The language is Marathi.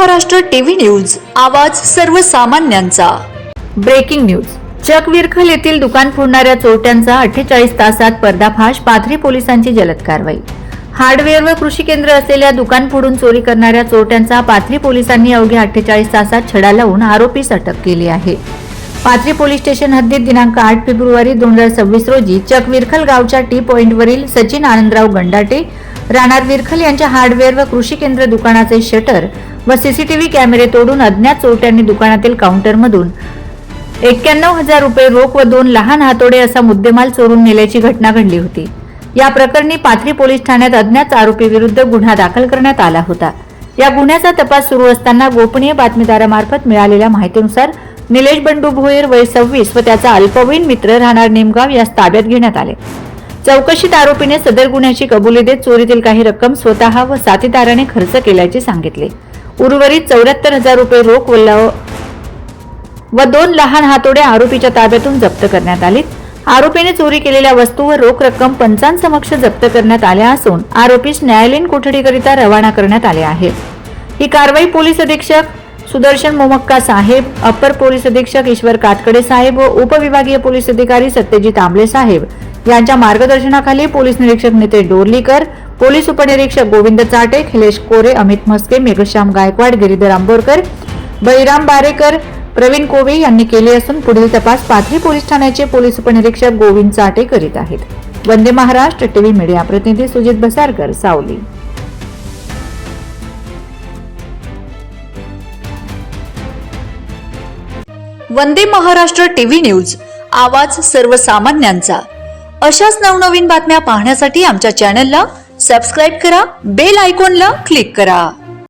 महाराष्ट्र टीव्ही न्यूज, आवाज सर्वसामान्यांचा। Breaking news. चकविरखल येथील दुकान फोडणाऱ्या चोरट्यांचा 48 तासात पर्दाफाश, पाथरी पोलिसांची जलद कारवाई। हार्डवेअर व कृषी केंद्र असलेल्या दुकान फोडून चोरी करणाऱ्या चोरट्यांचा पाथरी पोलिसांनी अवघ्या 48 तासात छडा लावून आरोपीस अटक केली आहे। पाथरी पोलीस स्टेशन हद्दीत दिनांक 8 फेब्रुवारी 2026 रोजी चकविरखल गावच्या टी पॉइंटवरील सचिन आनंदराव गंडाटे राहणार विरखल यांच्या हार्डवेअर व कृषी केंद्र दुकानाचे शटर व सीसीटीव्ही कॅमेरे तोडून अज्ञात चोरट्यांनी दुकानातील काउंटरमधून 91,000 रुपये रोख व 2 लहान हातोडे असा मुद्देमाल चोरून नेल्याची घटना घडली होती। या प्रकरणी पाथरी पोलीस ठाण्यात अज्ञात आरोपी विरुद्ध गुन्हा दाखल करण्यात आला होता। या गुन्ह्याचा तपास सुरू असताना गोपनीय बातमीदारामार्फत मिळालेल्या माहितीनुसार निलेश बंडू भोयर वय 26 व त्याचा अल्पवयीन मित्र राहणार निमगाव यास ताब्यात घेण्यात आले। चौकशीत आरोपीने सदर गुन्ह्याची कबुली देत चोरीतील काही रक्कम स्वतः व साथीदाराने खर्च केल्याचे सांगितले। उर्वरित 74,000 रुपये रोख व 2 लहान हातोडे आरोपीच्या ताब्यातून जप्त करण्यात आले। आरोपीने चोरी केलेल्या वस्तू व रोख रक्कम पंचांसमक्ष जप्त करण्यात आल्या असून आरोपीस न्यायालयीन कोठडीकरिता रवाना करण्यात आले आहे। ही कारवाई पोलीस अधीक्षक सुदर्शन मोमक्का साहेब, अप्पर पोलीस अधीक्षक ईश्वर कातकडे साहेब व उपविभागीय पोलीस अधिकारी सत्यजित आंबले साहेब यांच्या मार्गदर्शनाखाली पोलीस निरीक्षक नितेश डोरलीकर, पोलीस उपनिरीक्षक गोविंद चाटे, खिलेश कोरे, अमित मस्के, मेघश्याम गायकवाड, गिरीधर आंबोरकर, बळीराम बारेकर, प्रवीण कोवे यांनी केले असून पुढील तपास पाथरी पोलीस ठाण्याचे पोलीस उपनिरीक्षक गोविंद चाटे करीत आहेत। वंदे महाराष्ट्र टीव्ही मीडिया प्रतिनिधी सुजित बसारकर, सावली। वंदे महाराष्ट्र टीव्ही न्यूज, आवाज सर्वसामान्यांचा। अशाच नवनवीन बातम्या पाहण्यासाठी आमच्या चॅनलला सबस्क्राइब करा, बेल आयकॉनला क्लिक करा।